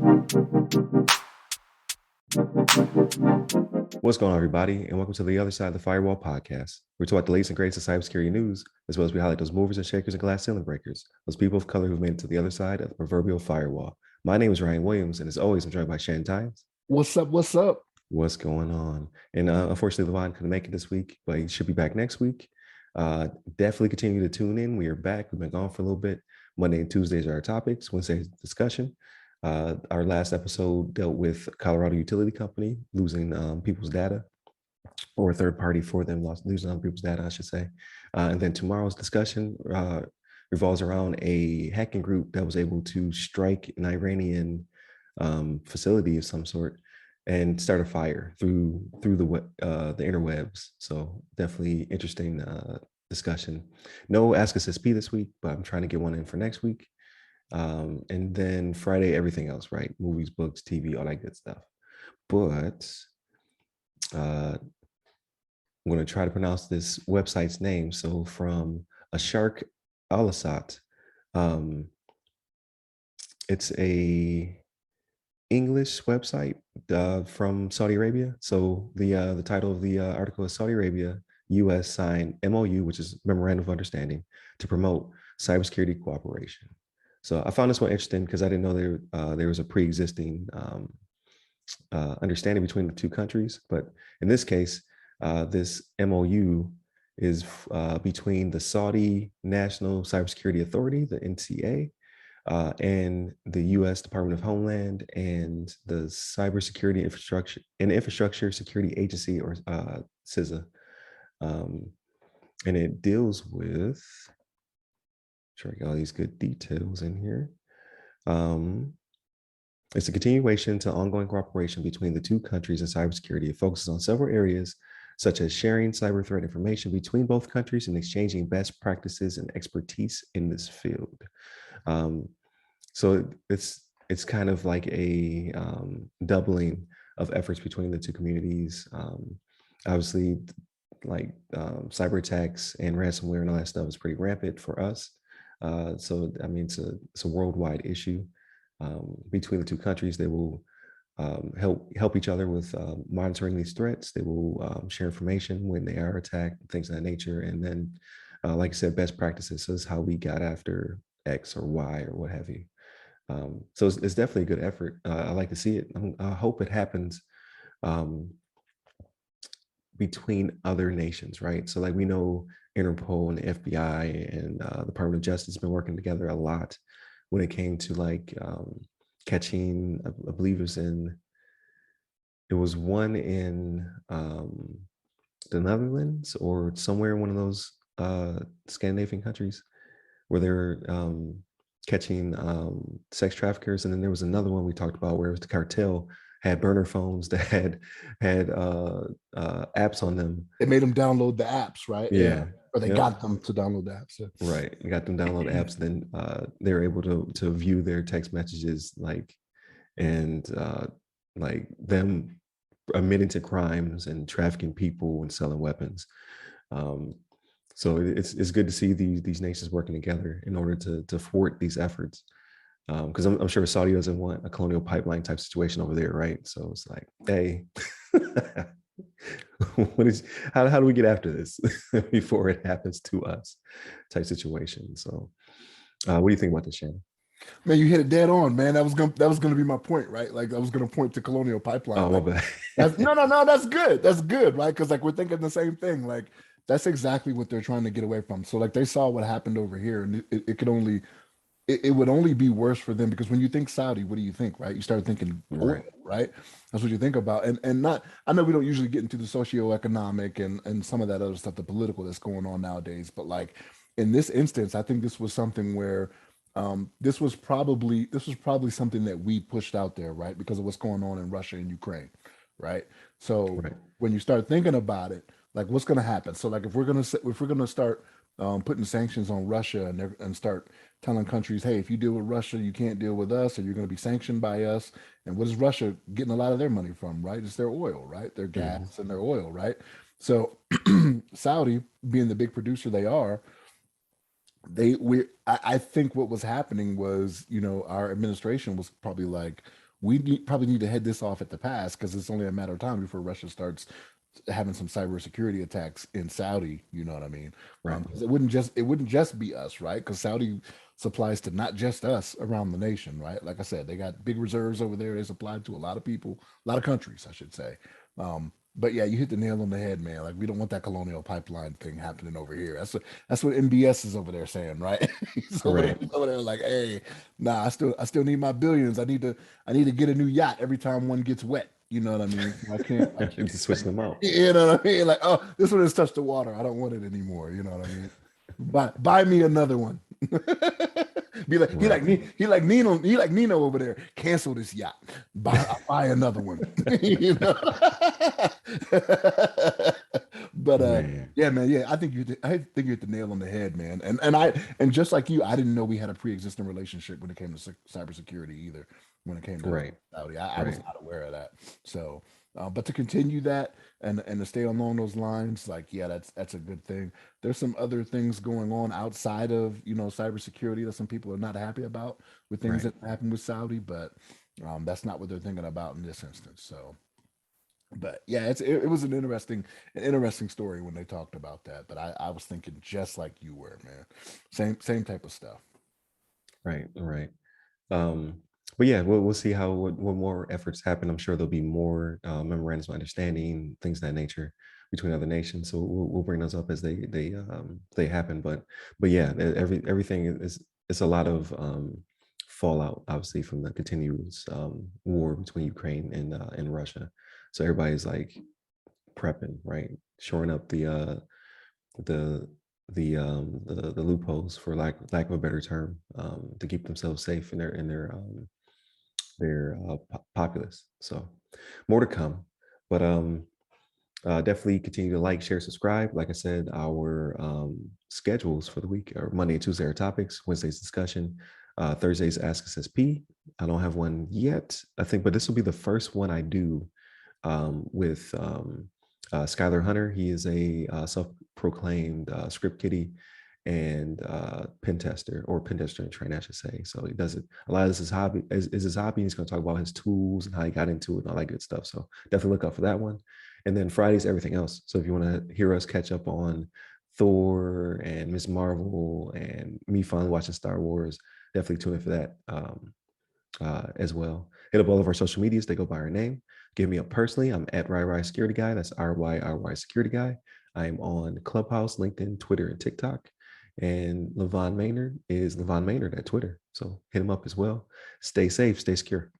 What's going on, everybody, and welcome to the Other Side of the Firewall podcast. We talk about the latest and greatest of cybersecurity news, as well as we highlight those movers and shakers and glass ceiling breakers, those people of color who've made it to the other side of the proverbial firewall. My name is Ryan Williams, and as always, I'm joined by Shannon Times. What's up? What's up? What's going on? And unfortunately, LeVon couldn't make it this week, but he should be back next week. Definitely continue to tune in. We are back. We've been gone for a little bit. Monday and Tuesdays are our topics. Wednesday's discussion. Our last episode dealt with Colorado Utility Company losing people's data, or a third party for them losing other people's data, I should say. And then tomorrow's discussion revolves around a hacking group that was able to strike an Iranian facility of some sort and start a fire through the interwebs. So definitely interesting discussion. No Ask Us SP this week, but I'm trying to get one in for next week. And then Friday, everything else, right? Movies, books, TV, all that good stuff. But I'm going to try to pronounce this website's name. So from Ashark Al-Assad, it's a English website from Saudi Arabia. So the title of the article is Saudi Arabia, U.S. signed MoU, which is Memorandum of Understanding, to promote cybersecurity cooperation. So I found this one interesting because I didn't know there was a pre-existing understanding between the two countries. But in this case, this MoU is between the Saudi National Cybersecurity Authority, the NCA, and the U.S. Department of Homeland and the Cybersecurity Infrastructure Security Agency, or CISA. And it deals with, sure I got all these good details in here. It's a continuation to ongoing cooperation between the two countries in cybersecurity. It focuses on several areas, such as sharing cyber threat information between both countries and exchanging best practices and expertise in this field. So it's kind of like a doubling of efforts between the two communities. Obviously, like cyber attacks and ransomware and all that stuff is pretty rampant for us. So I mean, it's a worldwide issue. Between the two countries, they will help each other with monitoring these threats. They will share information when they are attacked, things of that nature. And then, like I said, best practices. So this is how we got after X or Y or what have you. So it's definitely a good effort. I like to see it. I hope it happens between other nations, right? So like we know Interpol and the FBI and the Department of Justice have been working together a lot when it came to like catching, I believe it was one in the Netherlands or somewhere in one of those Scandinavian countries where they're catching sex traffickers. And then there was another one we talked about where it was the cartel had burner phones that had apps on them. It made them download the apps, right? Yeah. Or they got them to download the apps. Yeah. Right. You got them download apps. Then they were able to view their text messages, like them admitting to crimes and trafficking people and selling weapons. So it's good to see these nations working together in order to thwart these efforts. Because I'm sure Saudi doesn't want a colonial pipeline type situation over there, right? So it's like, hey, how do we get after this before it happens to us type situation? So what do you think about this, Shannon? Man, you hit it dead on, man. That was gonna be my point, right? Like I was gonna point to colonial pipeline. Oh, like, my bad. no, that's good, right? Because like we're thinking the same thing. Like that's exactly what they're trying to get away from. So like they saw what happened over here, and it would only be worse for them, because when you think Saudi, what do you think, right? You start thinking oil, right? That's what you think about. And not, I know we don't usually get into the socioeconomic and some of that other stuff, the political that's going on nowadays, but like in this instance, I think this was something where this was probably something that we pushed out there, right? Because of what's going on in Russia and Ukraine, right? So when you start thinking about it, like what's going to happen? So like if we're going to start putting sanctions on Russia and start telling countries, hey, if you deal with Russia, you can't deal with us, or you're going to be sanctioned by us. And what is Russia getting a lot of their money from, right? It's their oil, right? Their gas and their oil, right? So Saudi, being the big producer they are, I think what was happening was, our administration was probably like, probably need to head this off at the pass because it's only a matter of time before Russia starts having some cybersecurity attacks in Saudi. You know what I mean? Right. 'Cause it wouldn't just be us, right? Because Saudi supplies to not just us around the nation, right? Like I said, they got big reserves over there. They supply to a lot of people, a lot of countries, I should say. But yeah, you hit the nail on the head, man. Like we don't want that colonial pipeline thing happening over here. That's what MBS is over there saying, right? Right. He's over there like, hey, nah, I still need my billions. I need to get a new yacht every time one gets wet. You know what I mean? I can't. Just switching them out. You know what I mean? Like, oh, this one has touched the water. I don't want it anymore. You know what I mean? Buy me another one. Be like he like Right. me. He like Nino over there. Cancel this yacht. Buy another one. You know. But Man. yeah, man, yeah. I think you hit the nail on the head, man. And just like you, I didn't know we had a pre-existing relationship when it came to cybersecurity either. When it came to Right. Saudi, I was Right. not aware of that. So, but to continue that and to stay along those lines, like yeah, that's a good thing. There's some other things going on outside of cybersecurity that some people are not happy about with things Right. that happen with Saudi, but that's not what they're thinking about in this instance. So, but yeah, it was an interesting story when they talked about that. But I was thinking just like you were, man. Same type of stuff. Right. Right. Um, but yeah, we'll see how what more efforts happen. I'm sure there'll be more memorandums of understanding, things of that nature between other nations. So we'll bring those up as they happen. But yeah, everything is it's a lot of fallout, obviously, from the continuous war between Ukraine and Russia. So everybody's like prepping, right, shoring up the the loopholes, for lack of a better term, to keep themselves safe in their populace. So more to come, but definitely continue to like, share, subscribe. Like I said, our schedules for the week are Monday and Tuesday are topics, Wednesday's discussion, Thursday's Ask Us SP. I don't have one yet, I think, but this will be the first one I do with Skylar Hunter. He is a self-proclaimed script kiddie and pen tester, or pen tester in train, I should say. So he does it. A lot of this is hobby is his hobby. He's going to talk about his tools and how he got into it and all that good stuff. So definitely look out for that one. And then Friday's everything else. So if you want to hear us catch up on Thor and Miss Marvel and me finally watching Star Wars, definitely tune in for that as well. Hit up all of our social medias. They go by our name. Give me up personally. I'm at RyRy Security Guy. That's RYRY Security Guy. I'm on Clubhouse, LinkedIn, Twitter, and TikTok. And LeVon Maynard is LeVon Maynard at Twitter. So hit him up as well. Stay safe, stay secure.